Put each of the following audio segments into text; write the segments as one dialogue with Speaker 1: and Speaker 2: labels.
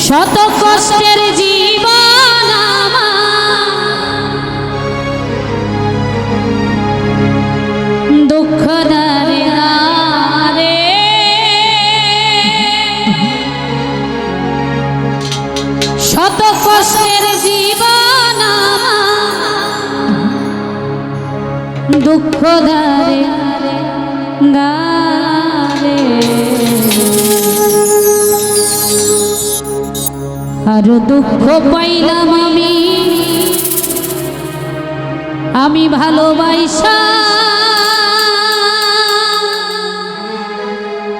Speaker 1: শত কষ্টের জীবন দুঃখ দারে দারে শত কষ্টের জীবন দুঃখ দারে দারে আরো দুঃখ পাইলাম আমি ভালোবাসা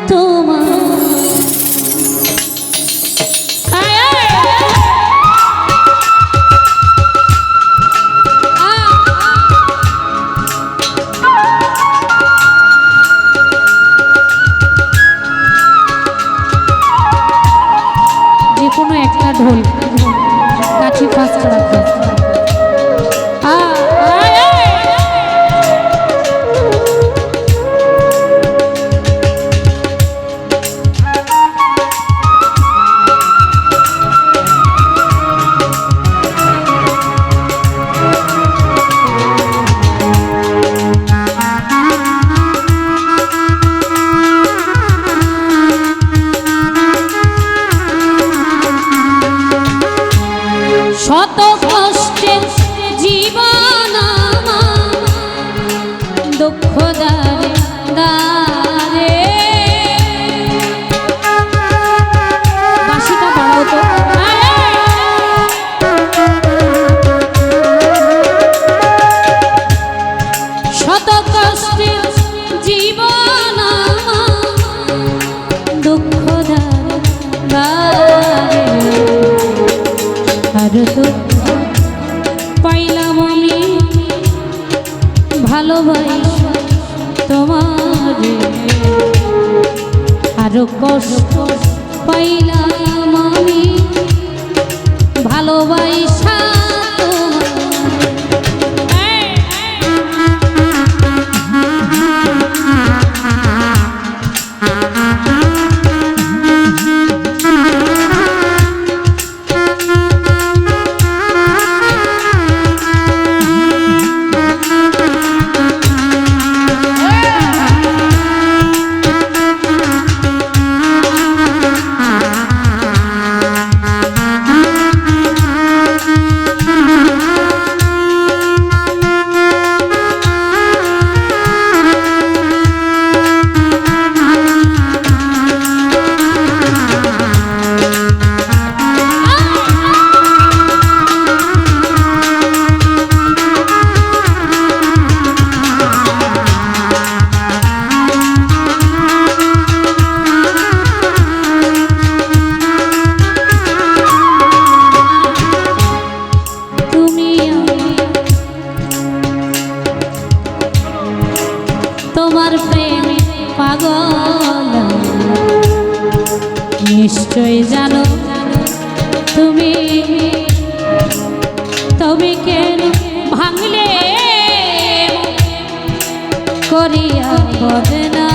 Speaker 1: তোমার কোনো একটা ঢোল কাঠি ফাঁস রাখতে শত কষ্টের জীবন দুঃখ দারে দারে বাঁশিটা বাড়াও তো শত কষ্টের জীবন দুঃখ দারে দারে আর দুঃখ পাইলাম আমি ভালোবাসা তোমার আরো কষ্ট পাইলাম আমি ভালোবাসা তোমার প্রেমে পাগল নিশ্চয় জানো তুমি তবে কেন ভাঙলে করিয়া বদনা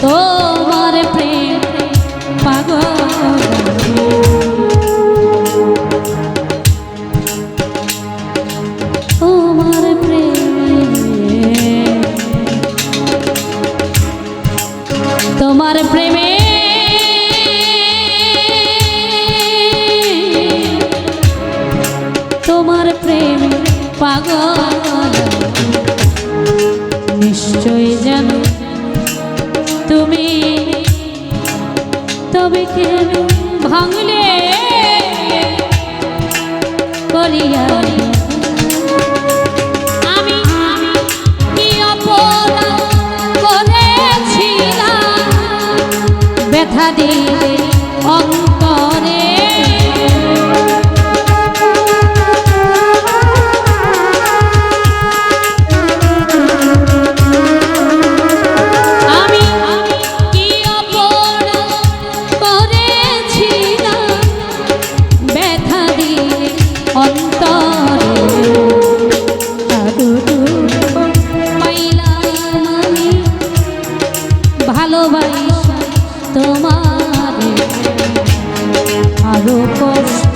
Speaker 1: তোমার প্রেম পাগল তোমার প্রেমে তোমার প্রেম পাগল নিশ্চয় জানো তুমি তবে কেন ভাঙলে করিয়া আমি কি অপরাধ করেছিলাম ব্যথা দিতে অন্তরে আমি ভালোবাসা তোমারে আরো কষ্ট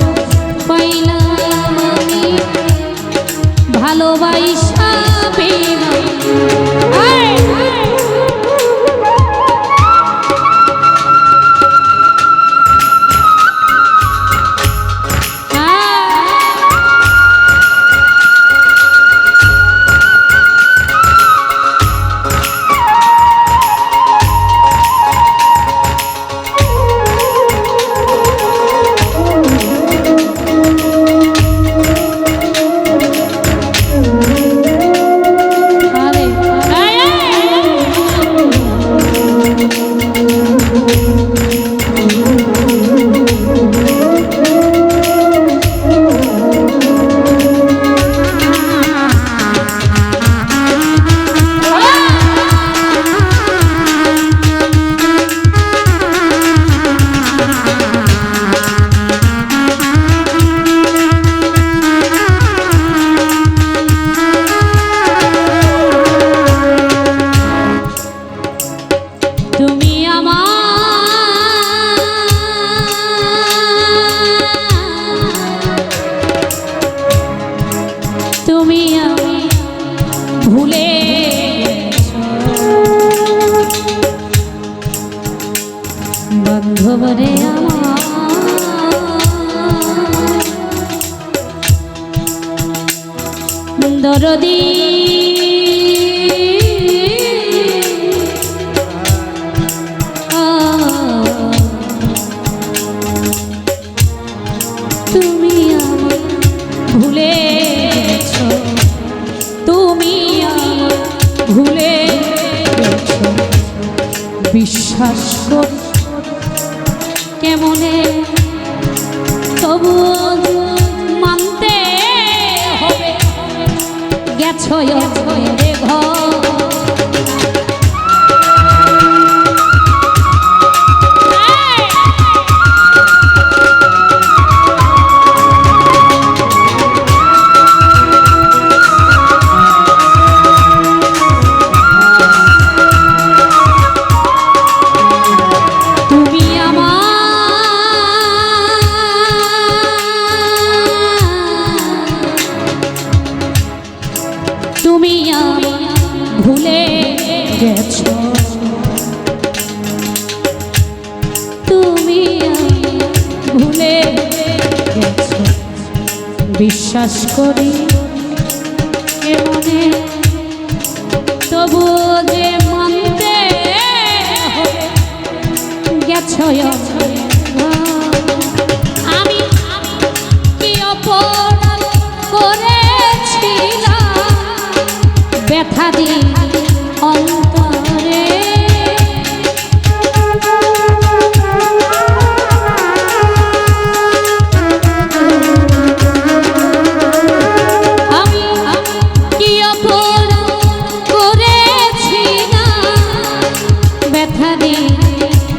Speaker 1: পাইলাম আমি ভালোবাসা বিনা ভুলে বান্ধবরে আমার দরদি তুমি আমার ভুলে তুমি ভুলে বিশ্বাস করি কেমনে তবু মানতে হবে গেছো রে ঘর তুমি ভুলে গেছো তুমি ভুলে গেছো বিশ্বাস করি এমনে তবু যে মানতে হবে গেছো আমি কি অপরাধ করেছিলাম ব্যথা দি অন্তরে আমি কি অপরাধ করেছিলাম ব্যথা দি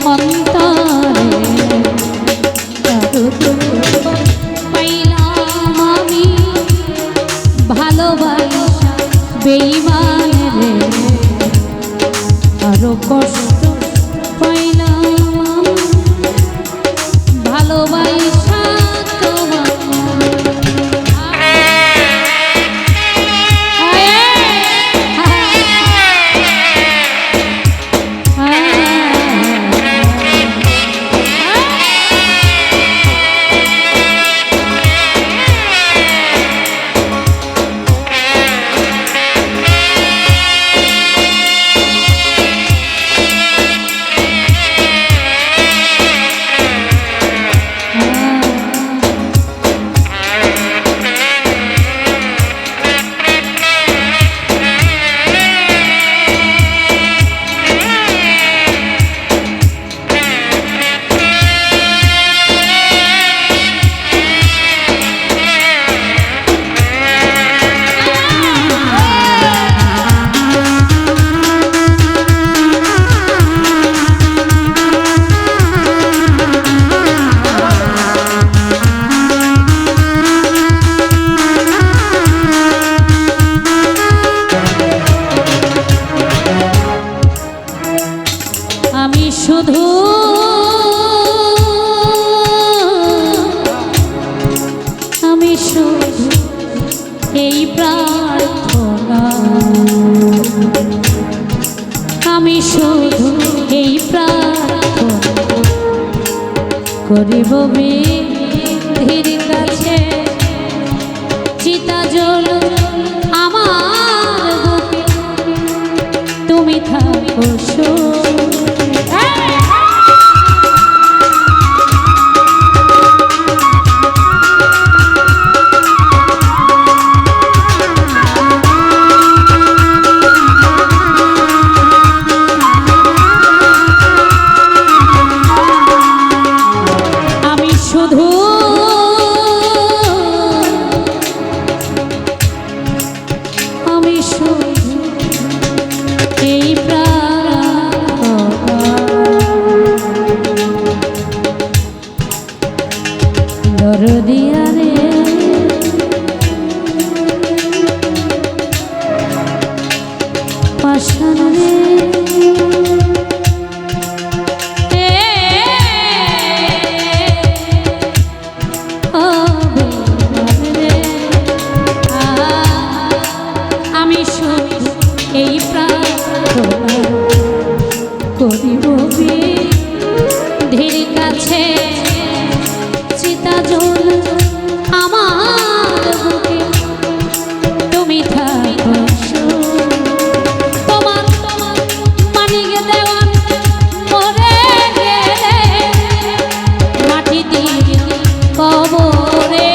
Speaker 1: অন্তরে পাইলাম আমি ভালোবাসা বেঈমান রে আরো কষ্ট পাইলাম ভালোবাসা তোমার শুধু এই প্রার্থনা, আমি শুধু এই প্রার্থনা করিব বিধির কাছে, চিতা জ্বল আমার বুকে, তুমি থাকো দরদিয়া রে, পাষাণ রে, আমি শুধু এই প্রার্থনা করিব বিধির কাছে, চিতা জ্বল আমার বুকে, তুমি থাকো তোমার মানিকে দেওয়ান মরে গেলে মাটি দিয়ে কবরে,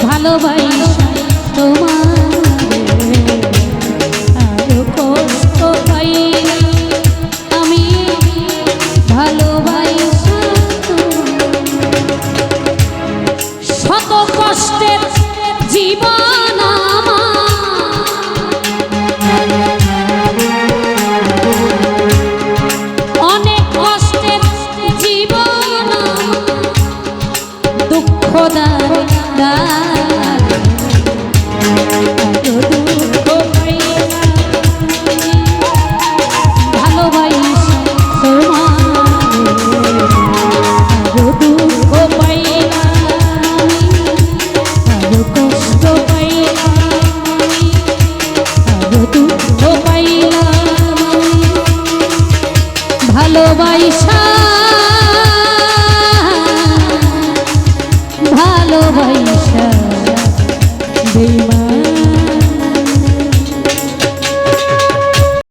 Speaker 1: ভালোবাসা তোমার আরো কষ্ট পাই আমি, ভালোবাসা শত কষ্টের জীবন অনেক কষ্টের জীবন, দুঃখ দার